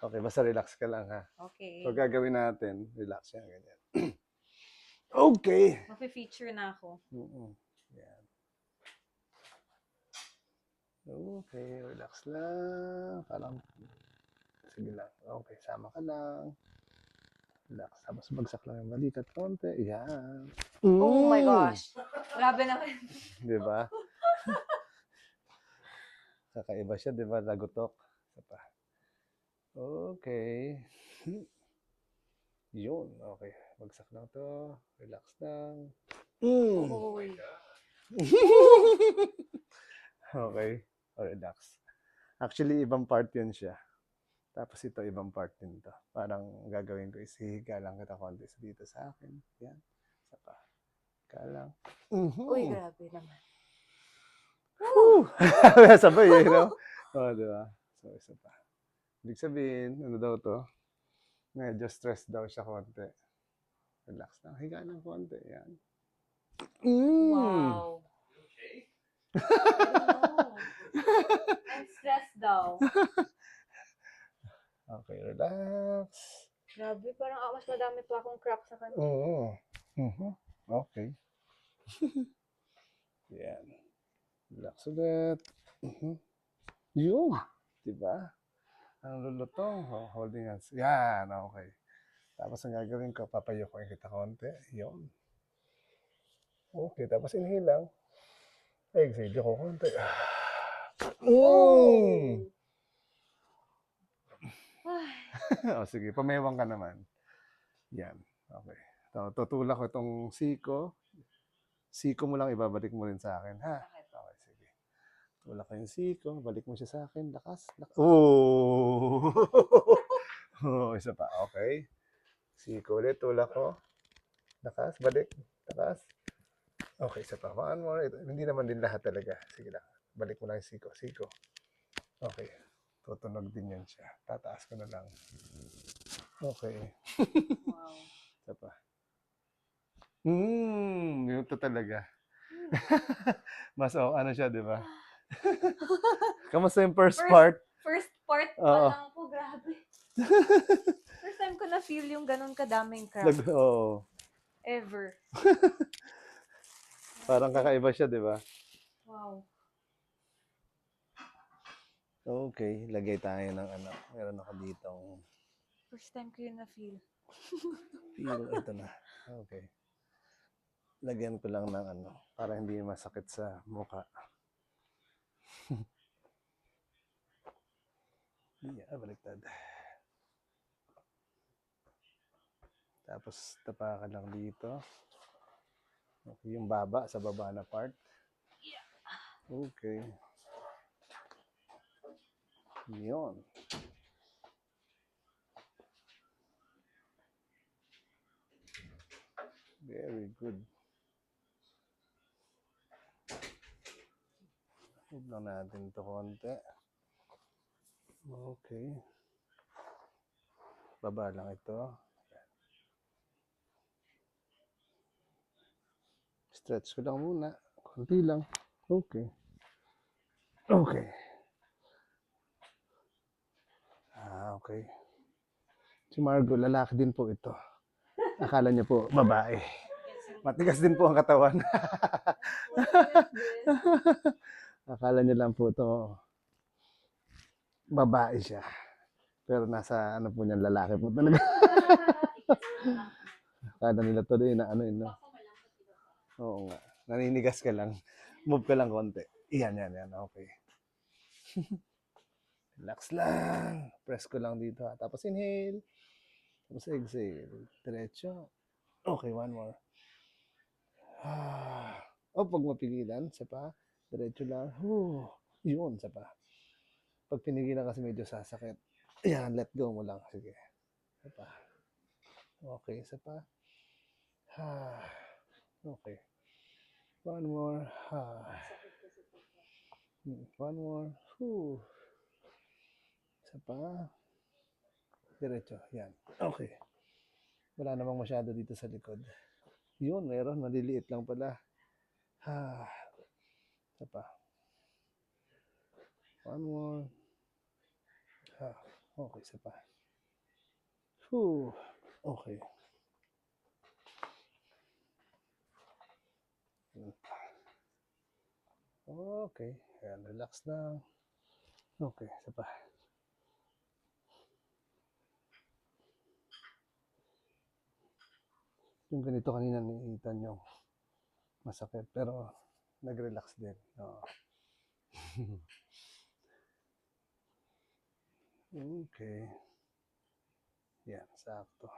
Okay, basta relax ka lang ha. Okay. So gagawin natin, relax yan, ganyan. Okay. Mafe-feature na ako. Yan. Okay, relax lang. Parang, sige lang. Okay, sama ka lang. Relax. Tapos bagsak lang yung balikat konti. Yan. Oh my gosh. Grabe naman. Di ba? Kakaiba siya, di ba? Lagutok. Isa pa. Okay. Yun. Okay. Bagsak lang to. Relax lang. Uy. Okay. Relax. Actually, ibang part yun siya. Tapos ito, ibang part din to. Parang gagawin ko is hihiga lang kita konti dito sa akin. Yan. Isa pa. Higa lang. Uy, grabe naman. Sabay eh, no? O, diba? So, isa pa. Ibig sabihin, ano daw to? Medyo stress daw siya konti. Relax lang. Higa lang konti. Yan. Wow. Okay? I don't know. I'm stressed daw. Okay, relax. Grabe, parang mas madami pa akong crack sa kanya. Oo. Okay. Yan. Relax ulit. Yun. Diba? Ang lulutong. Holding hands. Yan. Okay. Tapos ang gagawin ko, papayukoin kita konti. Yun. Okay. Tapos inhale lang. Exhale ko konti. O sige, pamewang ka naman. Yan. Okay. Tutulak ko itong siko. Siko mo lang, ibabalik mo rin sa akin, ha? Okay, sige. Tulak ko yung siko, balik mo siya sa akin. Lakas. Oh! Isa pa. Okay. Siko ulit, tulak ko. Lakas, balik. Lakas. Okay, isa pa. One more. Hindi naman din lahat talaga. Sige lang. Balik mo lang yung siko. Siko. Okay. Tutunog din yan siya. Tataas ko na lang. Okay. Wow. Isa pa. Yun to talaga. Mas ano siya, di ba? Kamusta yung first part? First part pa lang po, grabe. First time ko na-feel yung ganun kadaming crack. Oo. Ever. Parang kakaiba siya, di ba? Wow. Okay, lagay tayo ng ano. Meron ako ditong First time ko yun na-feel. feel. Ito na. Okay. Lagyan ko lang ng ano, para hindi masakit sa mukha. Baliktad. Tapos tapakan lang dito. Okay, yung baba, sa baba na part. Okay. Yun. Very good. Huwag lang natin ito konti. Okay. Baba lang ito. Stretch ko lang muna. Konti lang. Okay. Okay. Okay. Si Margo, lalaki din po ito. Akala niya po, babae. Matigas din po ang katawan. Akala niya lang po ito, babae siya. Pero nasa ano po niyan, lalaki po talaga. Akala nila to din na ano yun, no? Oo nga. Naninigas ka lang. Move ka lang konti. Yan. Okay. Relax lang. Press ko lang dito. Tapos inhale. Tapos exhale. Diretso. Okay, one more. Pag mapigilan, isa pa. Diretso lang. Yun, isa pa. Pag pinigilan kasi medyo sasakit. Yan, let go mo lang. Sige. Isa pa. Okay, isa pa. Okay. One more. One more. Isa pa. Diretso. Yan. Okay. Wala namang masyado dito sa likod. Yun, meron. Maliliit lang pala. Isa pa. One more. Okay, isa pa. Whew. Okay. Okay. Ayan, relax lang. Okay, isa pa. Yung ganito kanina niitan yung masakit, pero nag-relax din. Oo. Okay. Yan, sakto.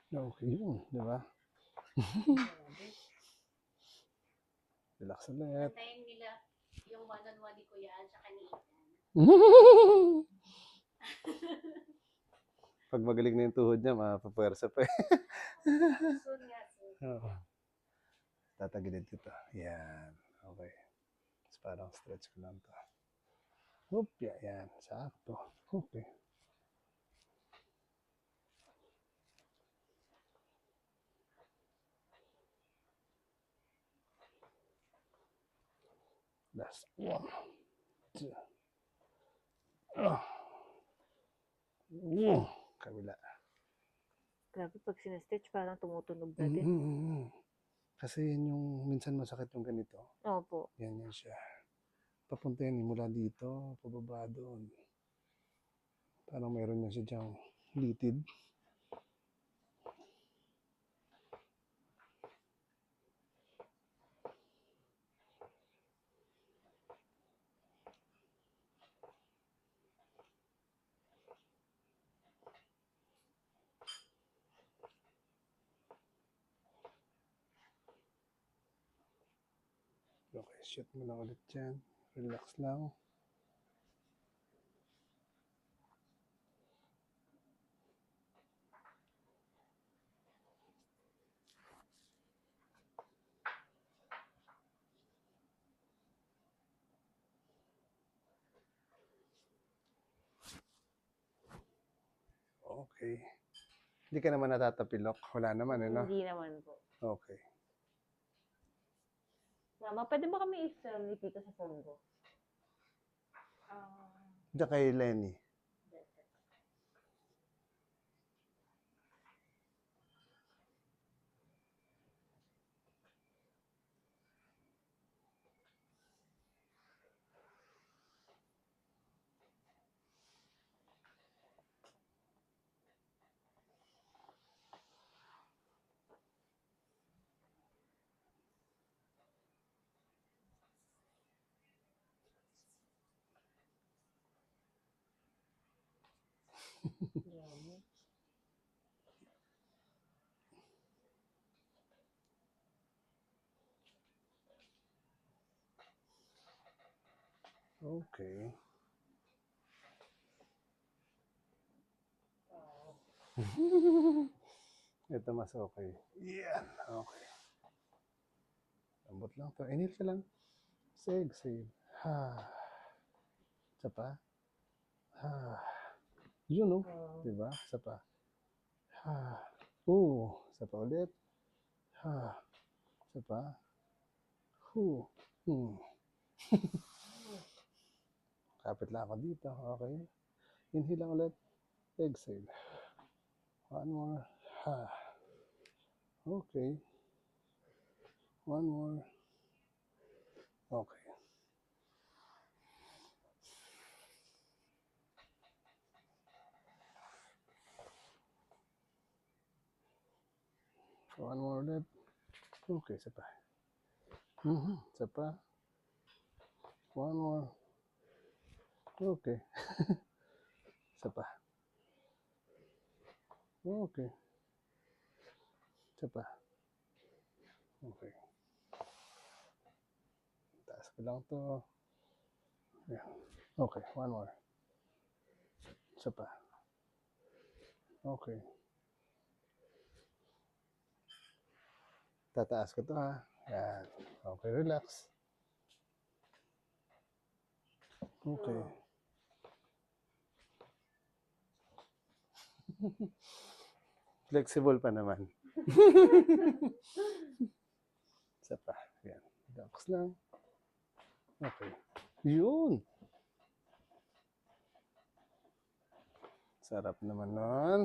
Okay yun, di ba? Relax ulit. Antayin nila yung one-on-one ni Kuya Al sa ni Ethan. Pag magaling na yung tuhod niya, mapapwersa pa eh. Soon nga, soon. Oo. Tatagilid ko to. Yan. Okay. Tapos parang stretch ko lang to. Oop, yan. Sakto. Okay. Last one. Two. Kabila. Grabe, pag sinestitch, parang tumutunog na din. Kasi yun yung minsan masakit yung ganito. Opo. Yan siya. Papunta yan mula dito, pababa doon. Parang meron yan siya dyang litid. Okay, shoot mo lang ulit dyan. Relax lang. Okay. Hindi ka naman natatapilok. Wala naman, no? Hindi naman po. Okay. Mama, pwede ba kami i-selfie dito sa phone ko? Diyan kay Lenny. Okay. Ito mas okay. Yan. Okay. Lambot lang to. Inhale ka lang. Exhale. Ha. Isa pa. Ha. Yun, no? Diba? Isa pa. Ha. Isa pa ulit. Ha. Isa pa. Kapit lang ako dito. Okay. Inhale lang ulit. Exhale. One more. Ha. Okay. One more. Okay. One more ulit. Okay, isa pa. Isa pa. One more. Okay. Isa pa. Okay. Isa pa. Okay. Taas ko lang to. Ayan. Okay, one more. Isa pa. Okay. Tataas ko to ha. Ayan. Okay, relax. Okay. Flexible pa naman. Isa pa. Ayan. Relax lang. Okay. Yun. Sarap naman nun.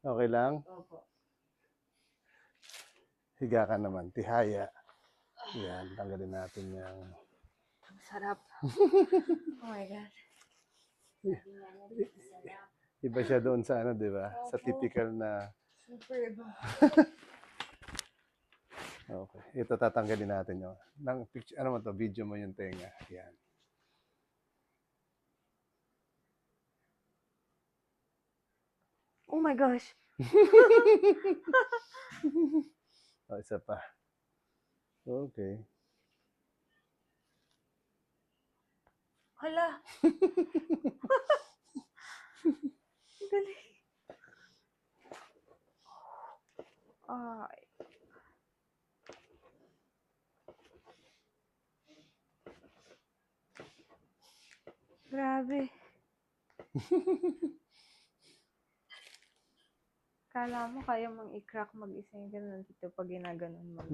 Okay lang? Opo. Higa ka naman. Tihaya. Yan. Tanggalin natin yung... Ang sarap. Oh my God. Iba siya doon sa ano, di ba? Sa Opo. typical na... Super iba. Okay. Ito tatanggalin natin yun. Nang picture, ano mo to? Video mo yung tenga. Yan. Oh my gosh. O, isa pa. Okay. Hala. Ang galing. Ay. Grabe. Kala mo kaya mang i-crack mag-isa yung ganun dito pag ginaganon mo.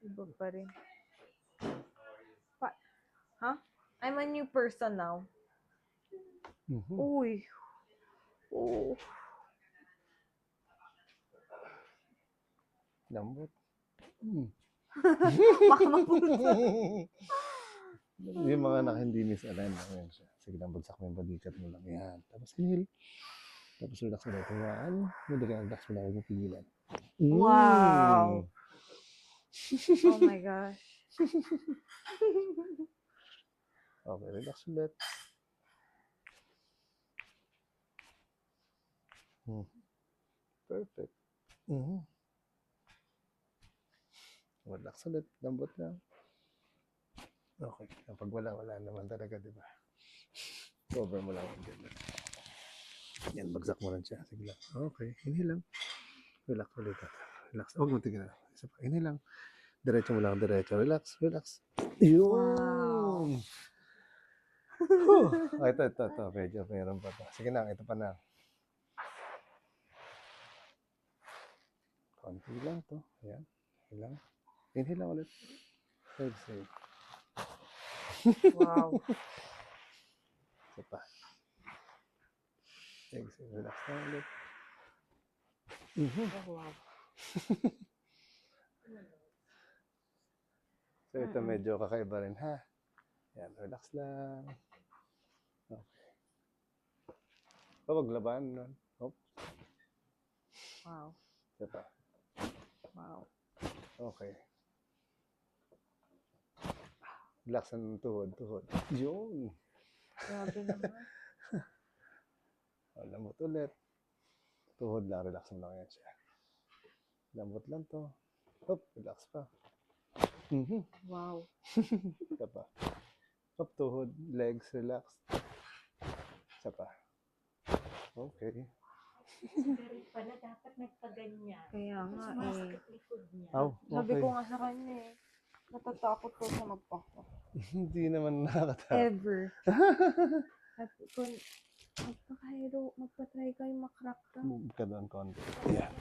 Iba pa rin. Huh? I'm a new person now. Uy. Oh. Lambot. Baka mapunta. Yung mga hindi misalign. Ayan siya. Sige lang, bagsak mo yung balikat mo lang. Yan. Tapos inhale. Tapos relax mo lang. Tuwaan. Madali ang relax mo lang. Huwag mo pigilan. Wow. Oh my gosh. Okay, relax ulit. Perfect. Relax ulit. Lambot lang. Okay. Kapag wala naman talaga, di ba? Cover mo lang. Yan, bagsak mo lang siya. Sige lang. Okay. Inhale lang. Relax ulit. Relax. Huwag mo tignan. Isa pa. Inhale lang. Diretso mo lang. Diretso. Relax. Relax. Yun! Wow. Ito. Medyo meron pa to. Sige na. Ito pa na. Konti lang to. Ayan. Inhale lang. Inhale lang ulit. Exhale. Wow. Isa pa. Exhale. Relax lang ulit. Oh, wow. So ito medyo kakaiba rin ha. Yan. Relax lang. Okay. Huwag laban nun. Hop. Wow. Isa pa. Wow. Okay. Relax ang tuhod. Yun. Grabe naman. Lambot ulit. Tuhod lang. Relax mo lang yan siya. Lambot lang to. Hop. Relax pa. Wow. Isa pa. Hop. Tuhod. Legs. Relax. Isa pa. Okay. Pero pala dapat nagpaganyan. Kaya nga eh. Sumasakit likod niya. Oh, Sabi okay. ko nga sa kanya eh. Natatakot ko sa magpako. Hindi naman nakakatakot. Ever. Sabi ko, magpa-try kayo makrack ka. Move ka doon konti. Yeah.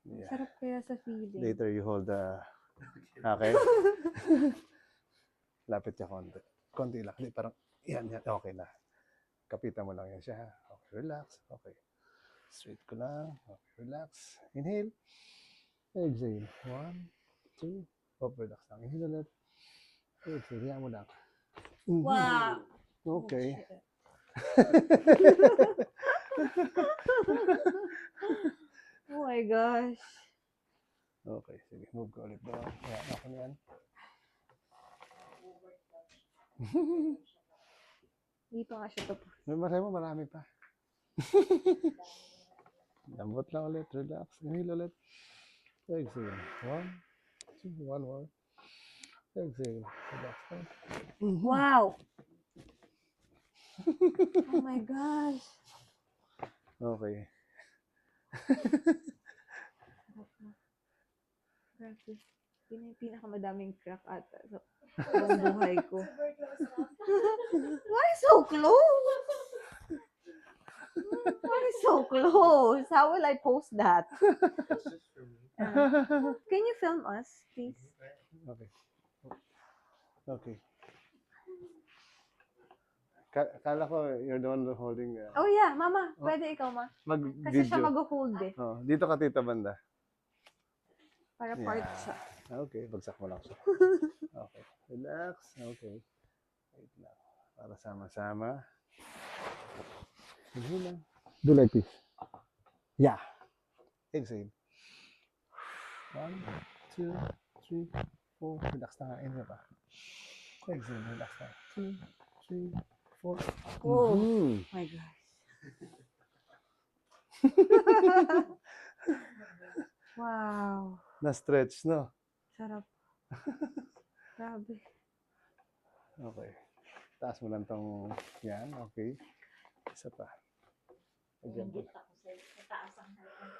Yeah. Sarap kaya sa feeling. Later you hold the... Okay? Lapit ka konti. Konti lang. Hindi, parang, yan. Okay na. Kapitan mo lang yan siya. Okay, relax. Okay. Straight ko lang. Okay, relax. Inhale. Exhale. 1, 2. Hop, relax lang. Inhale ulit. Exhale. Yan mo lang. Wow! Okay. Oh my gosh. Okay, sige. Move ka ulit doon. Yan, ako na yan. Hindi pa nga siya tapos. Marami pa. Lambot lang ulit. Relax. Inhale ulit. Exhale. 1, 2, 1 more. Exhale. Relax lang. Wow! Oh my gosh. Okay. Sarap na. Grabe. Yun yung pinakamadaming crack ata sa buong buhay ko. Super close up. Why so close? That is so close. How will I post that? Can you film us, please? Okay. Okay. Kala ko you're the one holding Oh yeah, mama. Pwede ikaw, ma. Kasi siya mag-video. mag-hold eh. Oh, dito ka tita banda. Para part Yeah. siya. Okay, bagsak mo lang siya. Okay. Relax. Okay. Wait lang. Para sama-sama. Inhale lang. Do like this. Yeah. Exhale. 1, 2, 3, 4. Relax na nga. Inhale pa. Exhale. Relax na. 2, 3, 4. Oh Mhm. my gosh. Wow. Na-stretch, no? Sarap. Grabe. Okay. Taas mo lang tong yan. Okay. Isa pa. Again. Hindi ako sa taas ang halaman.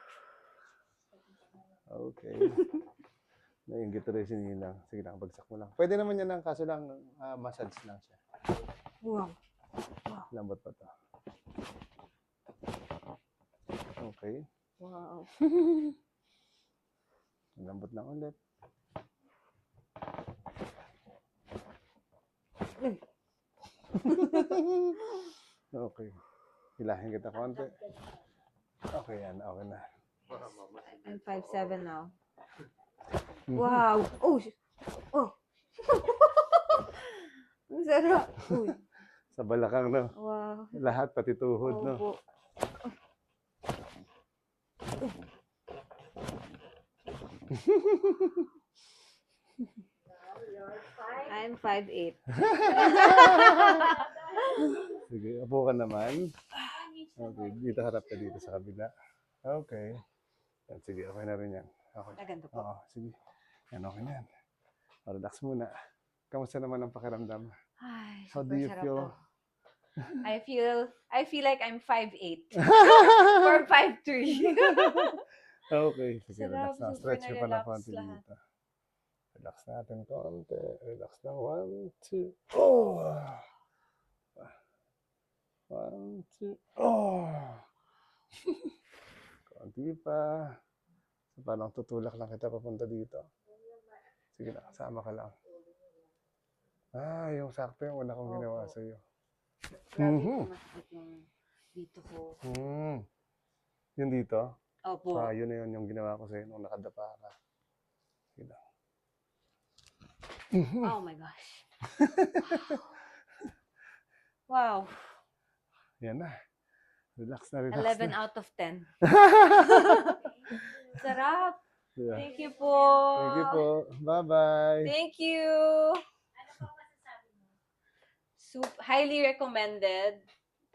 Okay. Nainggit rin si Ninang. Sige lang, bagsak mo lang. Pwede naman yan lang, kaso lang massage lang siya. Wow. Lambot pa to. Okay. Wow. Lambot lang ulit. Okay. Hilahin kita konti. Okay yan, okay na. I'm 5'7" now. Wow. Oh. Oh. Ang sarap. Uy. Sa balakang, no? Wow. Lahat, pati tuhod, no? Opo. I'm 5'8". Sige, upo ka naman. Okay, dito harap ka dito sa kabila. Okay. Yan, sige, okay na rin yan. Okay. Naganto po. Oo, sige. Yan, okay na yan. Relax muna. Kamusta naman ang pakiramdam? Ay, How do super you sarap feel? po. I feel like I'm 5'8". Or 5'3". Okay, sige, relax Sarap, na. super Stretch mo pa na na-relax konti lahat. dito. Relax natin konti. Relax na. 1, 2. Oh! 1, 2. Oh! Konti pa. So, parang tutulak lang kita papunta dito. Sige lang, sama ka lang. Ah, yung sakto yung una kong Opo. ginawa sa'yo. Grabe Mhm. po masakit yung dito ko. Yung dito? Opo. Ah, yun na yun yung ginawa ko sa'yo nung nakadapa ka. Sige lang. Oh my gosh. Wow. Yan na. Relax na, relax 11 na. out of 10. Sarap. Yeah. Thank you po. Thank you po. Bye-bye. Thank you. Ano po ang masasabi mo? Highly recommended.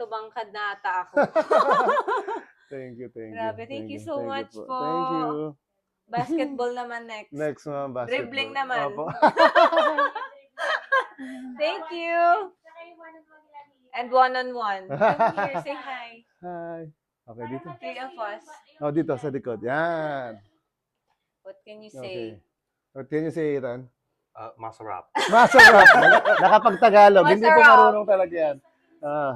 Tumangkad na ata ako. Thank you, thank you. Grabe, thank you so Thank much po. Thank you. Basketball naman next. Next mga basketball. Dribbling naman. Opo. Thank you. Saka yung one-on-one nila ni And one-on-one. Come here, say hi. Hi. Okay, dito. Three of us. Oh, dito sa likod. Yan. What can you Okay. say? What can you say, Ethan? Masarap. Masarap. Nakapag-Tagalog. Hindi po Masarap. marunong talaga yan. Ah.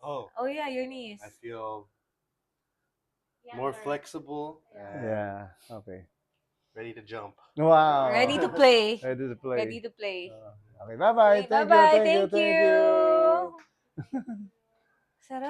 Oh, Oh yeah, your knees. I feel more flexible and Yeah. Okay. ready to jump. Wow. Ready to play. Ready to play. Ready to play. Okay, bye-bye. Bye-bye. Thank you. Thank you. Sarap.